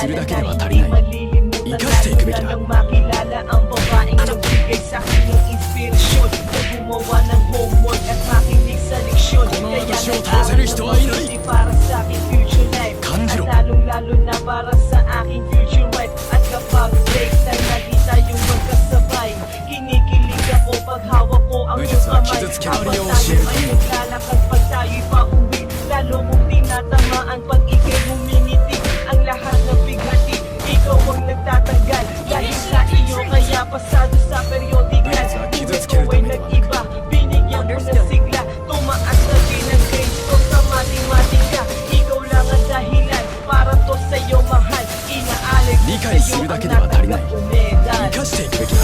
するだけでは足りない。生かしていくべきだ。 Nang makilala ang babaeng nagbigay sa akin ng inspirasyon na gumawa ng homework at makinig sa leksyon. Kaya nag-aaral para sa aking future life at lalong-lalo na para sa aking future wife. At kapag break time nakita yung magkasabay, kinikilig ako pag hawak ko ang iyong kamay. Habang tayo ay naglalakad pag tayo'y pauwi, lalo mong tinatamaan pag ikay humingiti. Ang lahat ng bighati, ikaw ang nagtatanggal dahil sa iyo kaya pasado sa periodikal. Kung ikaw ay nag-iba, binigyan mo ng sigla, tumaas na din ang grades ko sa matematika. Ikaw lang ang dahilan para to sa'yo mahal. Inaalig ko sa'yo ang natagap-umedal. 生かしていくべきだ。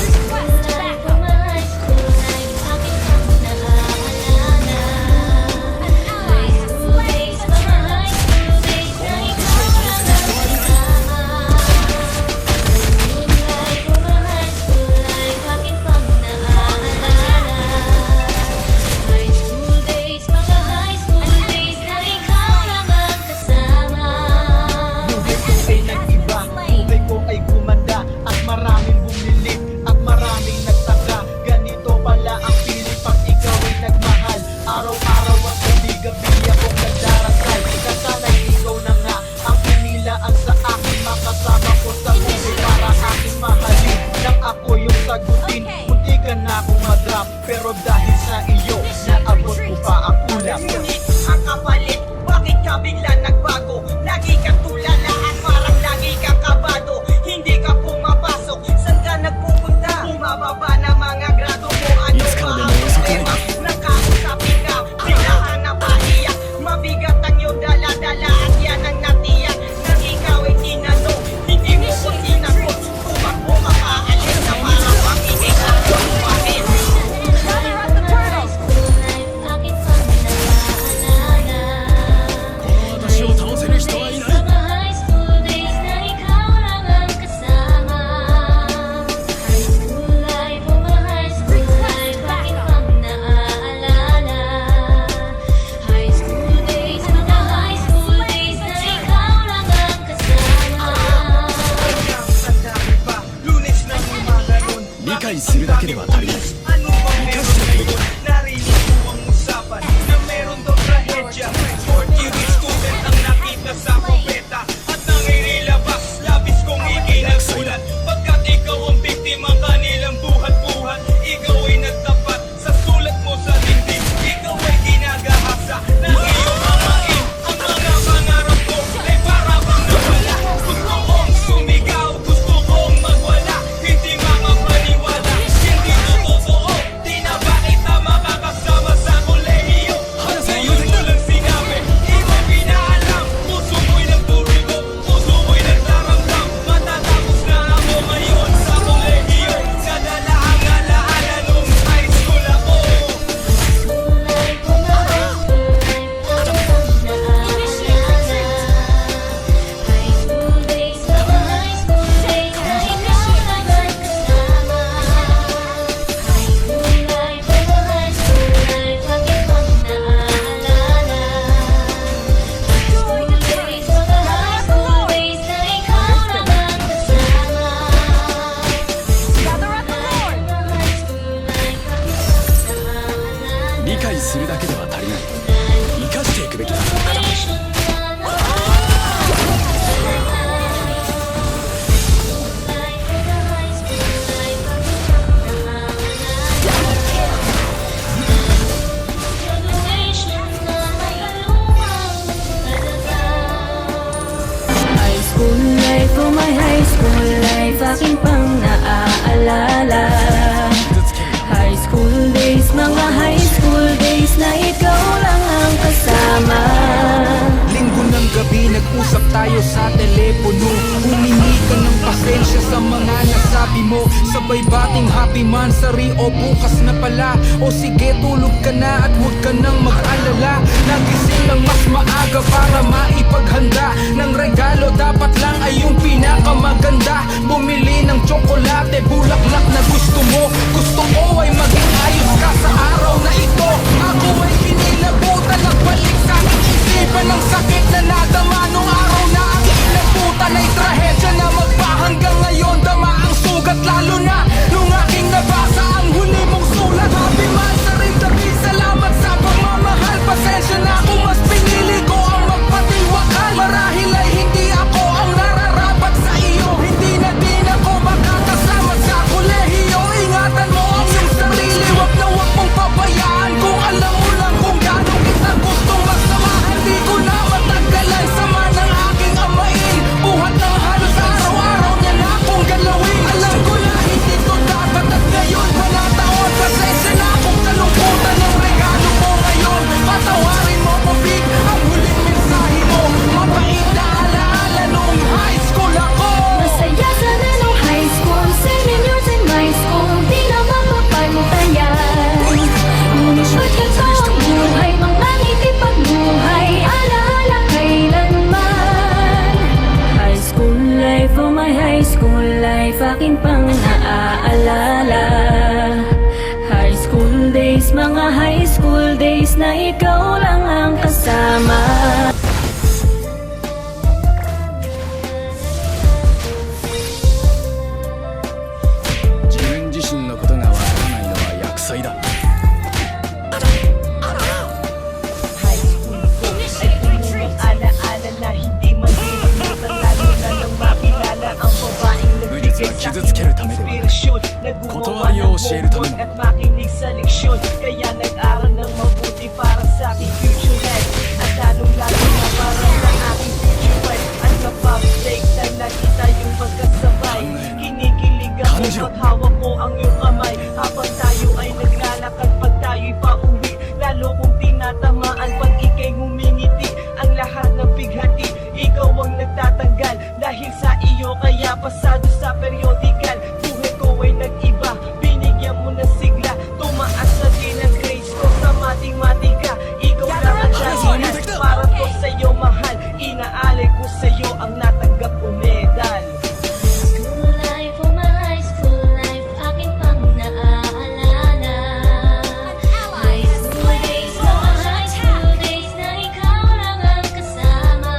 Pero dahil sa iyo, naabot ko pa ang ulam. Ngunit ang kapalit, bakit ka bigla nagbago? Lagi kang tulala at parang lagi kang kabado. Hindi ka pumapasok, saan ka nagpupunta? Bumababa na mga grado mo, ano ba ang problema? Nakausapin ka, biglaan na paiyak. Mabigat ang iyong dala-dala at yan ang natiyak. Nang ikaw ay tinanong, hindi mo ko tinagot. Tumakbo ka paalis na para makinig ang lumamin. Lunes na gumaganon, 理解するだけでは足りない。 ano bang meron ngayon? Narinig ko ang usapan na meron daw trahedya. 40 student ang nakita sa propeta at nangirilabas, labis kong ikinagulat. Pagkat ikaw ang biktima kanilang buhat-buhat, ikaw ay nagtapat sa sulat mo sa dingding. Ikaw ay ginagahasa ng iyong amain. Ang mga pangarap ko ay para bang nawala. Gusto kong sumigaw, gusto kong magwala. Hindi makapaniwala, hindi to totoo. Di na ba kita makakasama sa kolehiyo? Ngayon mo lang sinabi, di mo pinaalam. Puso mo'y nagdurugo, puso mo'y nagtaramdam. Matatapos na ako ngayon sa kolehiyo. Nadala ang alaala nung high school ako.「理解するだけでは足りない。生かしていくべきだ。」 High school life, oh my high school life, aking pang naaalala. High school days, mga high school days na ikaw lang ang kasama. Linggo ng gabi, nag-usap tayo sa telepono. Humingi ka ng pasensya sa mga nasabi mo. Sabay bating happy man sa Rio, bukas na pala. O sige, tulog ka na at huwag ka nang mag-alala. Nagising ng mas maaga para maipaghanda ng regalo, dapat lang ay yung pinakamaganda. Bumili ng tsokolate, bulaklak na gusto mo. Gusto ko ay maging ayos ka sa araw na ito. Ako ay kinilabutan, nagbalik sa aking isipan ng sakit na nadama nung araw na ang inabutan ay trahedya. akin pang naaalala. High school days, mga high school days na ikaw lang ang kasama. 自分自身のことがわからないのは厄災だ High school ko ay puno ng alaala na hindi malilimutan, lalo na nang makilala ang babaeng 無実 nagbigay は sa 傷つけるためではない inspirasyon. Naggumawa 断りを ng 教えるため homework の at makinig sa leksyon. Kaya nag-aral ng mabuti para sa aking future life. At lalong-lalo na para sa aking future wife. At kapag-break na nakita yung pagkasabay, kinikilig ako Kanjiro. pag hawak ko ang iyong kamay. Habang tayo ay naglalakad pag tayo'y pauwi, lalo kong tinatamaan pag ika'y ngumingiti. Ang lahat ng bighati, ikaw ang nagtatanggal. Dahil sa iyo kaya pasado sa periodical. Buhay ko ay nag-iba, binigyan mo ng sigla. Tumaas na din ang grades ko sa matematika. Ikaw lang ang dahilan para ko sa'yo mahal. Inaalay ko sa'yo ang natanggap ko medal. School life, oh my high school life, akin pang naaalala. High school days, mga high school days na ikaw lang ang kasama.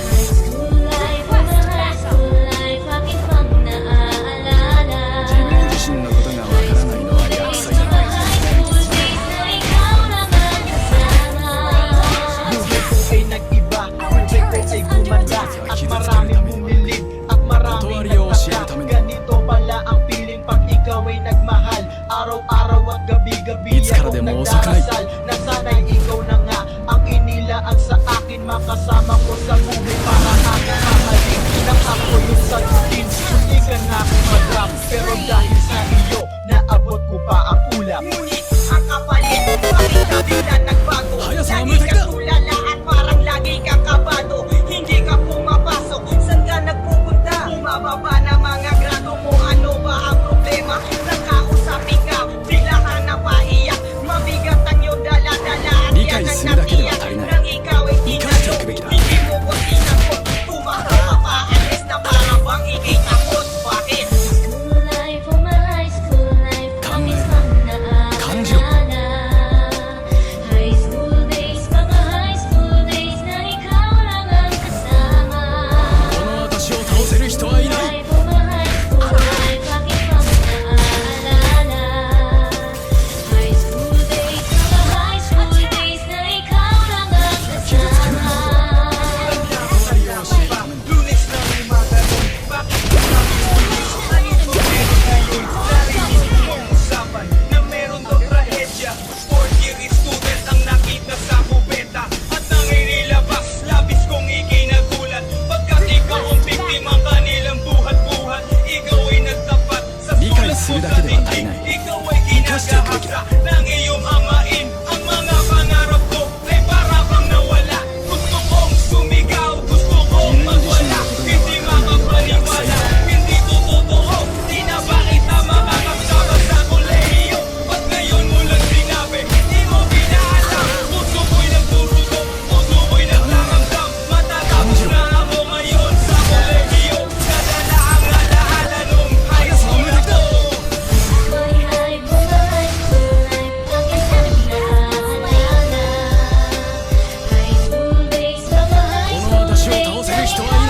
High school life, oh my high school life, akin pang naaalala. 自分自身のことがわからないのは厄災だ Mga high school days na ikaw lang ang kasama. Buhay ko ay nag-iba, buhay ko ay gumanda. At maraming bumilib, at maraming nagtaka. Ganito pala ang feeling pag ikaw ay nagmahal. Araw-araw at gabi-gabi Itskara ako de mo sakanay. nagdarasal na sana'y ikaw na nga ang inilaan sa akin. Makasama ko sa buhay para aking mamaling. Nang ako yung sagutin, hindi ka nga kumadram. Pero dahil sa iyo, naabot ko pa ang ulap. Ngunit ang kapalit, bakit ka bigla nagbago? Hayas, Lagi mamutik ka na. tulala at parang lagi kang kabado. Hindi ka pumapasok, saan ka nagpupunta? Bumababa na mga grado mo, ano ba ang problema? Nakausapin ka, bigla ka napaiyak. Mabigat ang iyong dala-dala at yan ang 理解するだけでは natiyak. 足りない Nang ikaw ay 生かしてい tinanong, くべきだ hindi mo ko tinanong. Tumakbo ka pa, alis na parang bang ikay takot. Bakit? School life, oh my high school life, akin pang Kanjiro. naaalala. High school days, mga high school days na ikaw lang ang kasama. この私を倒せる人はいない Life, oh my high school life, akin pang naaalala. High school days, mga high school days na ikaw lang ang kasama. Lunes na may matanong, bakit marami ulit? Ganito meron ngayon, narinig mo ang usapan na meron daw trahedya. 4th-year student ang nakita sa kubeta at nanginilabas, labis kong ikinagulat. Pagkat ikaw ang biktima kanilang buhat-buhat, ikaw ay nagtapat sa 理解 sulat す mo るだ sa けでは足り dingding. ない Ikaw ay ginagahasa ng iyong amain. Ang mga pangarap ko ay para bang nawala. Gusto kong sumigaw, gusto kong magwala. Hindi makapaniwala, hindi to totoo. Di na ba kita makakasama sa kolehiyo? Ba't ngayon mo lang sinabi, di mo pinaalam? Puso ko'y nagdurugo, puso ko'y nagtaramdam. Matatapos na ako ngayon sa kolehiyo. Nadala ang alaala nung high school ako. My high, oh my high school life, akin pang naaalala. High school days, mga high この school 私を days 倒せる人はいない